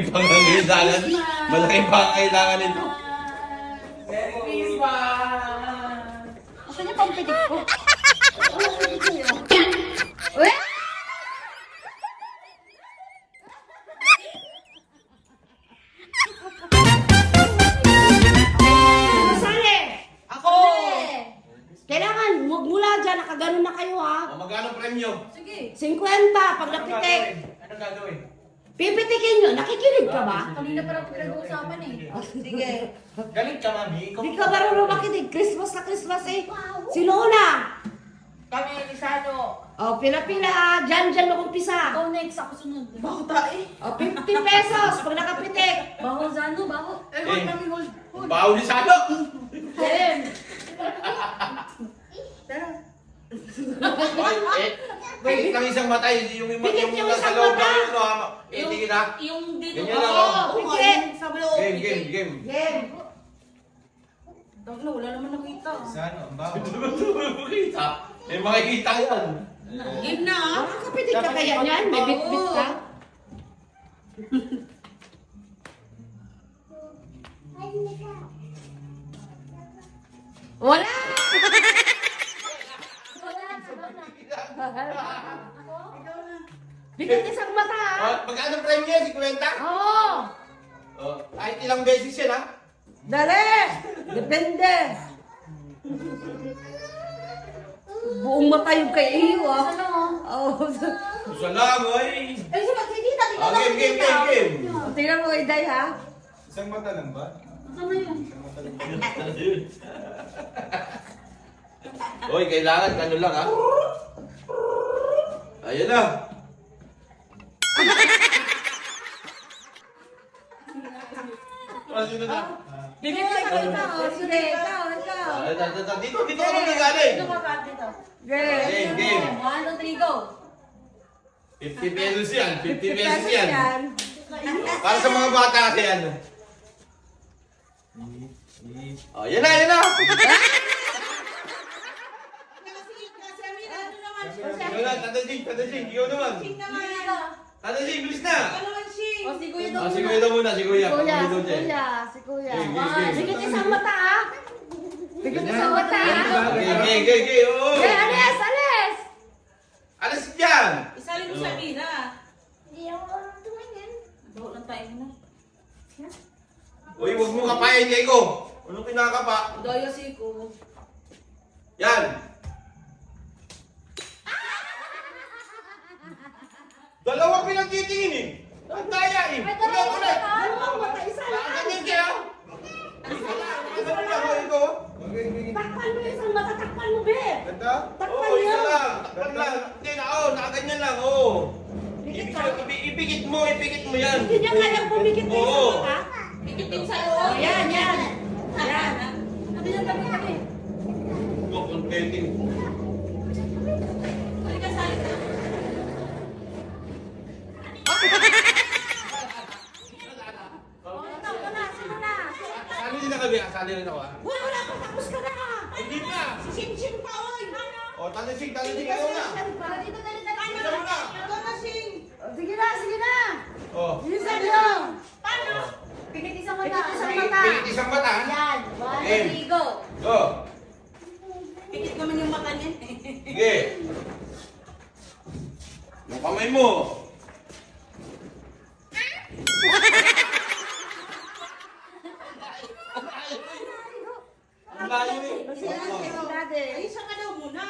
Pangangailangan. Malaki pangangailangan nito. Merry Christmas! Asan yung pampitik ko? Uy! Sali! Ako! Kailangan, huwag mula dyan, nakaganon na kayo ha. O, magkano premyo? Sige. 50 pag napitik. Anong gagawin? Pipitikin nyo, nakikinig ka ba? Kanina pa lang pinag-uusapan eh. Sige. Galing ka, mami. Hindi ka marunong makinig. Christmas na Christmas eh. Sino una? Kami ni Sano. O, pila-pila. Dyan mag-umpisa. Ikaw next, ako sunod. Baho tayo. O, 50 pesos pag nakapitik. Baho, Zano, baho. Eh, hold kami, hold. Bawo ni Sado. Then, Tara. Pikit lang isang mata. Yung Pikit yung nasa isang loob mata. ng ano, ha? Tingin ha? Yung dito. Ganyan lang, Oo. oh. Pikit. Sabi loob. Game. game. Wala naman nakita. Sano, ang baho. Makita. May makikita yan. Game na ah. Makakapitik ka kaya niyan? May bit-bit ka? Wala! Bigat isang mata ha? Oh, magkano premyo? 50? Oo! Oh, kahit ilang beses yan, ha? Dali! Depende! Buong mata yung kay Iyo ah. Oo. Isa lang, oy. Eh, sino? Tita, Oh, game. Tingnan mo, Iday ha? Isang mata lang ba? Ano yun? Isang mata lang ba? Oy, kailangan ano lang, ha? Ayun na. Sino na? Bigyan ka ikaw. Sige, ikaw. Dito ka magagaling. Dito ka, Kat, dito. Game. Game. 1, 2, 3, go. 50 pesos yan. 50 pesos yan. Para sa mga bata kasi yan. Oh, yan na. Yun na, Tata Jing. Ikaw naman. Tata Jing, bilis na. O, si Kuya daw Oh, si muna. Kuya daw muna, si Kuya. Si Kuya. Game. Bigyan isang mata ah. Bigyan isang mata ah. Game. Oo. Eh, alis! Alas dyan. Isalin mo sa Mina. Hindi ako tumingin. Baho lang tayo muna. Uy, huwag mo kapain niya ko. Anong kinakapa? Daya si ko. Yan. Dalawa pinagtitingin eh. Ang daya eh. Ulit. Dalawang mata, isa lang. Ganyan kaya. Isa lang ako ito. Takpan mo isang mata, takpan mo, be. Ganda? Takpan Oo, isa mo. lang. Takpan lang. Hindi na, nakaganyan lang, Ipikit mo yan. Hindi niya kayang pumikit na isang Oo. mata. Pikitin sa Oh, loob. yan. Sabi niya, tabi. Huwag contenting. Halika, sali ka. Oh, ito na, sino na? Sali din na kami, sali rin ako, ha? Wala pa, tapos ka na. Hindi pa. Si Sing pa, oy. O, talasing, ikaw na. Dito, dali, dali. Isa mo na. Sige na. O. Bilisan nyo. Pikit isang mata. Pikit isang mata. Pikit isang mata, ha? Yan. 1, Game. 2, 3, go. Go. Pikit naman yung mata niya. Sige. Yung kamay mo. Ang layo eh. Ay, isa ka daw muna.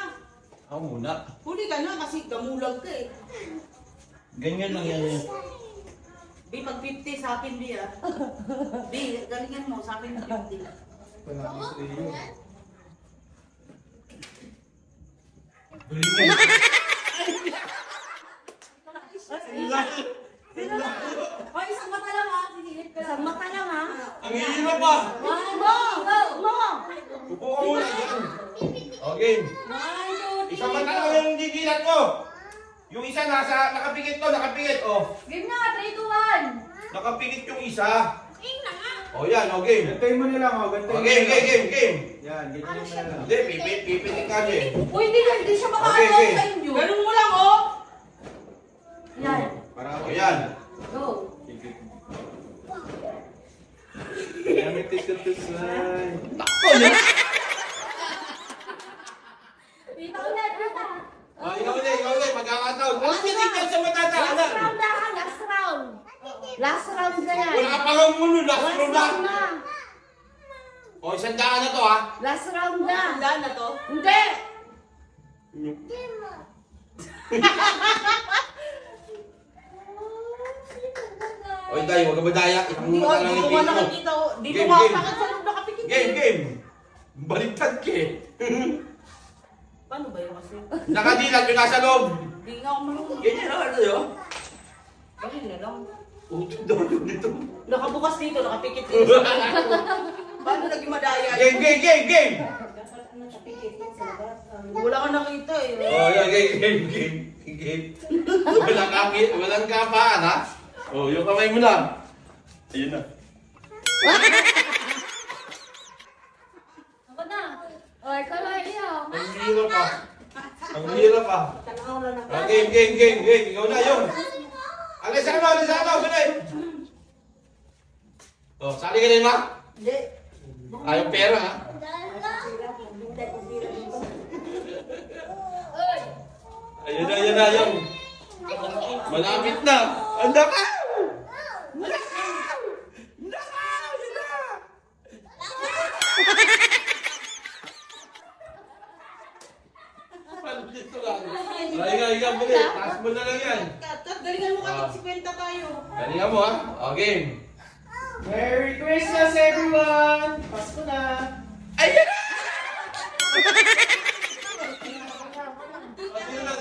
Ako muna. Huli ka na kasi gamulag ka eh. Ganyan lang yan. Di, pag 50 sa akin, di ah. Di, galingan mo sa akin 50. Panalo sa iyo. O, isang mata lang ha. Sinilip ka lang. Isang mata lang ha. Ang hirap pa. 1, go. Upo ka muna dyan. Okay. 1, 2, 3, Isang mata go. lang yung gigilat mo. Yung isa nakapikit to, oh. Game na, 3, 2, 1. Nakapikit yung isa. O yan, o game. Gantayin mo na lang, oh. Gantayin O mo game. na lang. Yan, gantayin mo na lang. Hindi, pipitik ka din. Uy, hindi siya Okay, makaano okay. sa inyo. Ganun mo lang, oh. Yan. Para O yan. Go. Pipit. Kami tikutusay. Takbo niya. Tita ulit, tita. Oh, ikaw ulit. Magkakataon. Ang pinikal sa Last matataanan. round na, last round. Last round na yan. Wala pa lang muna. Last Last round round na. na. O, 100 na to ha. Last round na. Wala na to. Hindi. O, tayo. Huwag ka madaya. Isang Hindi mata ko, lang hindi yung ko game mo. nakikita. Dito Game, nga ako game. sakit sa loob nakapikit. Game. Baliktad ka eh. Paano ba yun kasi? Nakadilat yung nasa loob. Hindi nga ako marunong. Ganyan na ano yun? Ganun na lang. Utod daw yun dito. Nakabukas dito, nakapikit dito. Paano naging madaya yun? Game. Wala ka nakita eh. Oh, yeah, game. Walang kapaan ha. Oh, yung kamay mo lang. Ayun na. Ako na. O, ikaw na iyo. Ang hirap pa. Game. Ikaw na yung. Alisano. Sunay. Oh, sali ka din, ma? Hindi. Ayaw pera, ha? Ayun na. Malapit na. Anda ka! Dito lang. Ika, muli. Taas mo na lang yan. Galingan mo kasi 50 tayo. Galingan mo, ha? O, game. Merry Christmas, everyone! Pasko na! Ayan na! Sino na?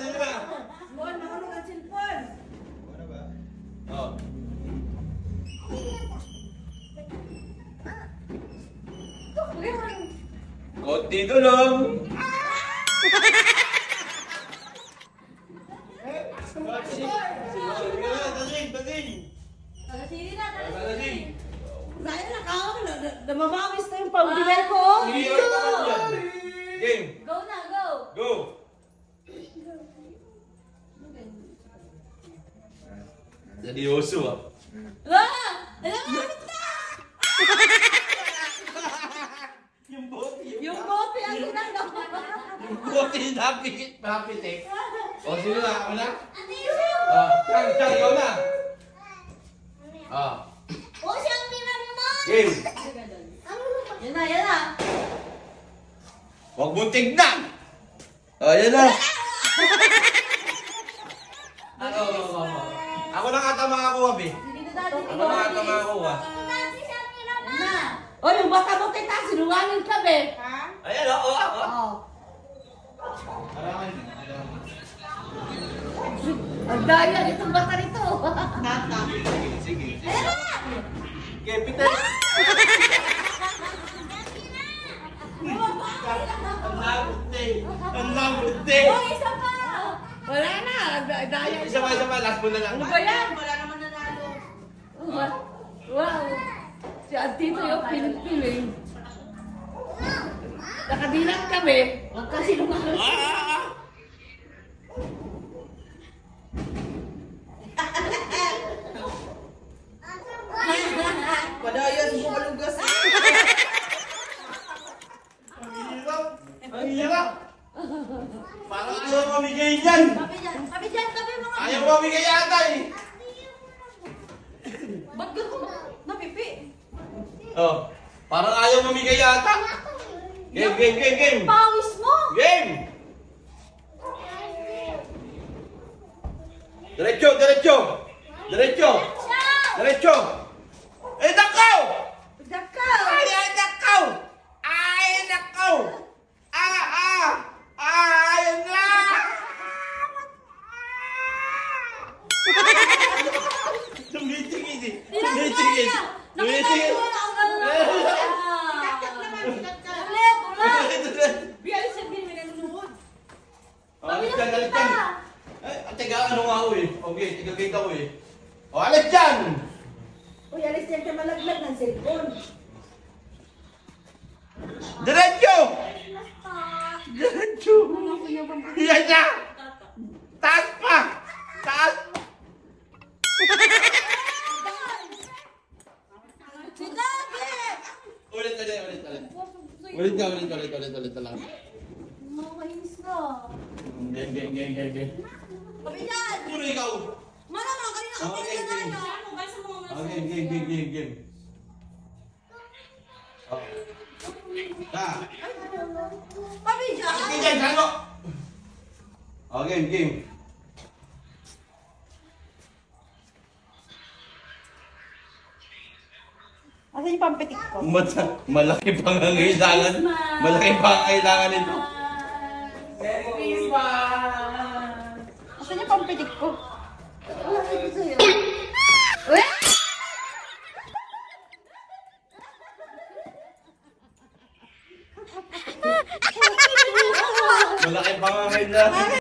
Ano ba? Oh. Konti tulong. Talasili na, talasili. Sayang na kao. Namamawis na yung pambigay ko. Game. Go na, go. Go. Seryoso ah. Ah! Alam mo, na! Yung bote ang ginagawa. Buti napit eh. O, sino na? Ako na? Chang, ikaw na. Game. Yan na. Huwag mong tignan. Yan na. Ako na ata makakuha, be. Dito dati. Ako na ata makakuha. Yan na. O, yung bata mo kita, sinungaling ka, be. Ayan, oo. Oh. Ang daya nitong bata nito. Tata. Sige. Okay, Peter. Ang labot eh. Oh, isa pa. Wala na, ang daya Isa pa, last mo na lang. Ano ba yan? Wala naman nanalo. Wow. Si Antito yung piling-piling. Nakadilat kami. Huwag kasi lumakas. Padayas mo kalugas. Ang hirap. Parang ayaw mamigay yan. Kami dyan, mga. Ayaw mamigay yata eh. Ba't ganun? Napipi. Oh, parang ayaw mamigay yata. Game. Pawis mo. Game. Diretso. Eh, nakaw! Dakaw! Ay, nakaw! Ayun na! Tumitingin. Nakita mo na ang Kakak naman, kakak. Ulit. Bialis yung game na nanonood. Alis dyan. Ay, tiga ano nga ako eh. Okay, tiga gate ako eh. O, alis dyan! Uy, alis yan ka malaglag ng cellphone. Diretso! Yan na! Taas pa! Si Daddy! Ulit ka lang. Nakakainis ka. Game. Kami dyan! Puro ikaw. Malamang kanina Oh, kasi game, na game. tayo. Oh, game. Oh. Kami dyan! Okay, dyan, sano? Oh, game. Asan yung pampitik ko? Malaki pangangailangan. Malaki pangangailangan nito. Merry Christmas! Asan yung pampitik ko?